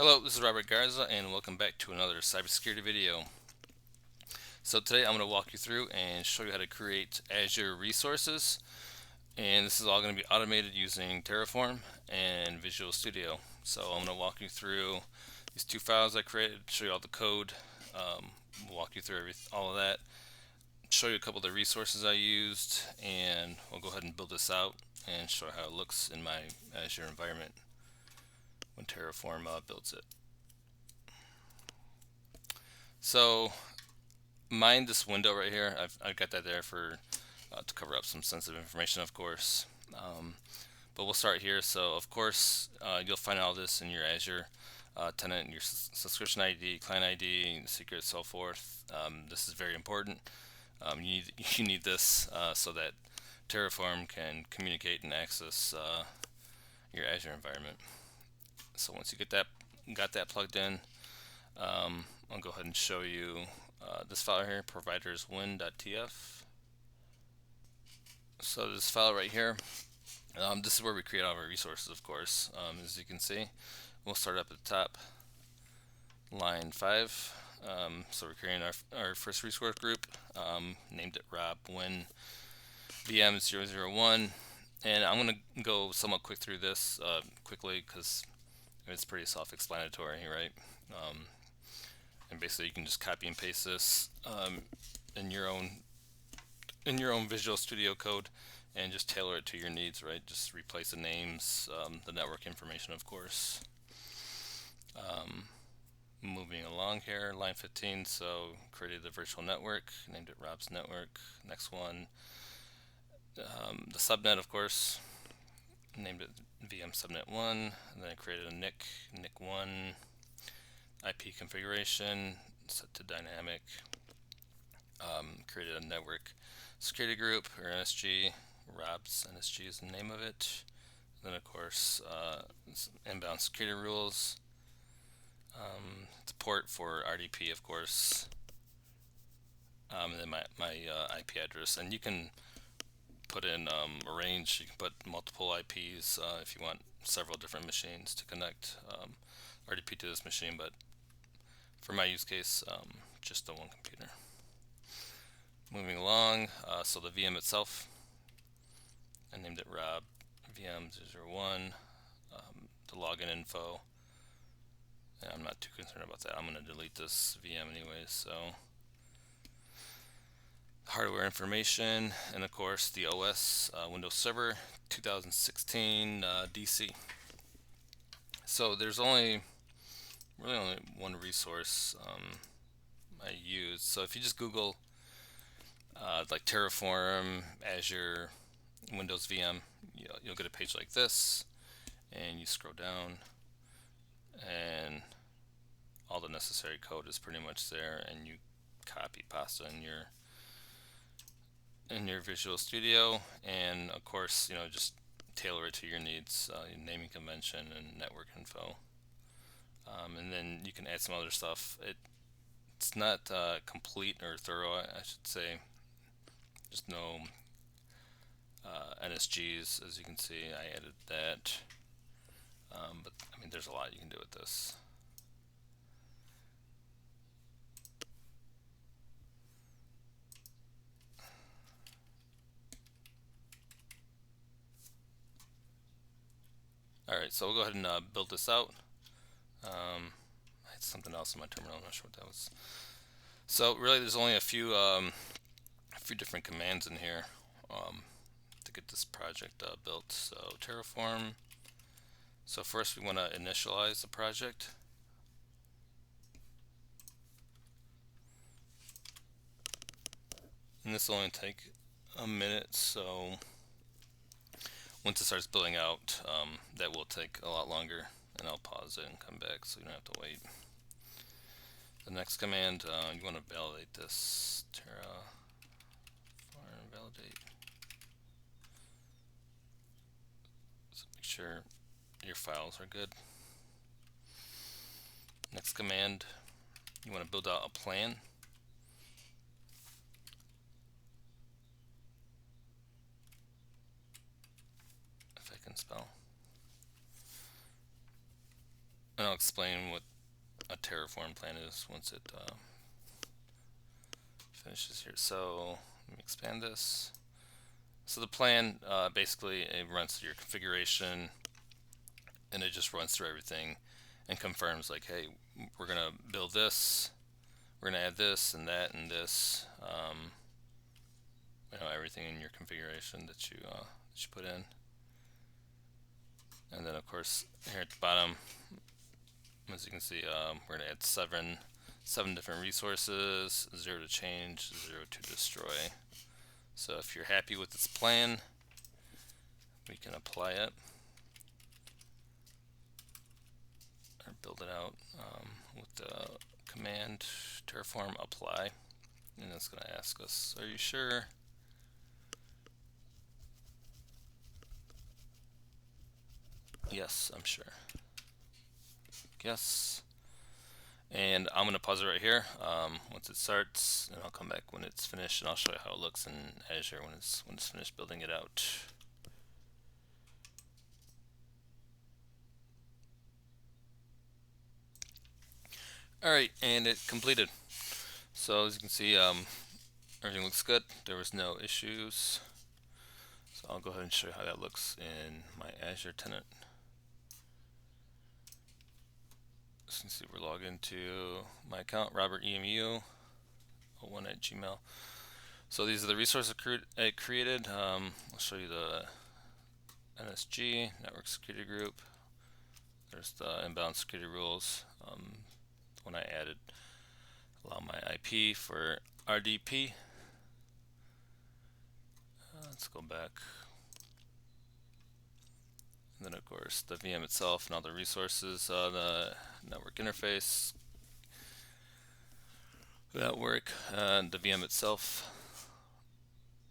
Hello, this is Robert Garza, and welcome back to another cybersecurity video. So today I'm going to walk you through and show you how to create Azure resources, and this is all going to be automated using Terraform and Visual Studio. So I'm going to walk you through these two files I created, show you all the code, walk you through all of that, show you a couple of the resources I used, and we'll go ahead and build this out and show how it looks in my Azure environment when Terraform builds it. So mind this window right here. I've got that there for to cover up some sensitive information, of course. But we'll start here. So, of course, you'll find all this in your Azure tenant, your subscription ID, client ID, secret, so forth. This is very important. You need this so that Terraform can communicate and access your Azure environment. So once you got that plugged in, I'll go ahead and show you this file here, providerswin.tf. So this file right here, this is where we create all of our resources, of course. As you can see, we'll start up at the top, line 5. So we're creating our first resource group, named it Rob Win VM001. And I'm going to go somewhat quick through this quickly because it's pretty self-explanatory, right? And basically you can just copy and paste this in your own Visual Studio code and just tailor it to your needs, right? Just replace the names, the network information, of course. Moving along here, line 15, so created the virtual network, named it Rob's Network. Next one, the subnet, of course, named it VM Subnet 1, and then I created a NIC1, IP configuration, set to dynamic, created a network security group, or NSG. Rob's NSG is the name of it. Then, of course, inbound security rules, support for RDP, of course, and then my IP address. And you can put in a range. You can put multiple IPs if you want several different machines to connect RDP to this machine, but for my use case, just the one computer. Moving along, so the VM itself, I named it Rob VM001, the login info. And I'm not too concerned about that. I'm going to delete this VM anyways. So hardware information, and of course the OS, Windows Server 2016 DC. So there's really only one resource I use. So if you just Google like Terraform, Azure, Windows VM, you'll get a page like this, and you scroll down, and all the necessary code is pretty much there, and you copy pasta in your Visual Studio, and of course, just tailor it to your needs, naming convention and network info, and then you can add some other stuff. It's not complete or thorough, I should say. Just no NSGs, as you can see. I added that, but I mean, there's a lot you can do with this. Alright, so we'll go ahead and build this out. I had something else in my terminal, I'm not sure what that was. So really there's only a few different commands in here to get this project built. So Terraform. So first we want to initialize the project. And this will only take a minute, so once it starts building out, that will take a lot longer, and I'll pause it and come back so you don't have to wait. The next command, you want to validate this. Terraform validate. So make sure your files are good. Next command, you want to build out a plan. If I can spell. and I'll explain what a Terraform plan is once it finishes here. So let me expand this. So the plan basically it runs through your configuration, and it just runs through everything and confirms like, hey, we're gonna build this, we're gonna add this and that and this. Everything in your configuration that you put in, and then of course here at the bottom, as you can see, we're gonna add seven different resources: 0 to change, 0 to destroy. So if you're happy with this plan, we can apply it or build it out with the command Terraform apply, and it's going to ask us, are you sure? Yes, I'm sure. Yes. And I'm going to pause it right here once it starts, and I'll come back when it's finished, and I'll show you how it looks in Azure when it's finished building it out. All right, and it completed. So as you can see, everything looks good. There was no issues. So I'll go ahead and show you how that looks in my Azure tenant. As you can see, we're logged into my account, robertemu01 @gmail. So these are the resources I created. I'll show you the NSG, Network Security Group. There's the inbound security rules. When I added, allow my IP for RDP. Let's go back. And then of course the VM itself and all the resources, the network interface, network, and the VM itself.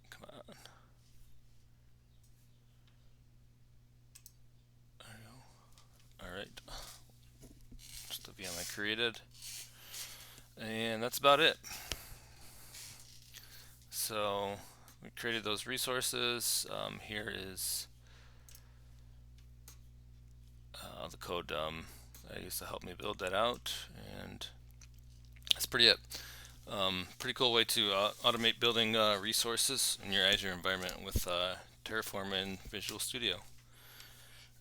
Come on. There you go. Alright. Just the VM I created. And that's about it. So we created those resources. Here is the code I used to help me build that out, and that's pretty it. Pretty cool way to automate building resources in your Azure environment with Terraform and Visual Studio.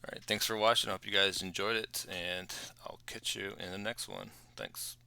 Alright, thanks for watching. I hope you guys enjoyed it, and I'll catch you in the next one. Thanks.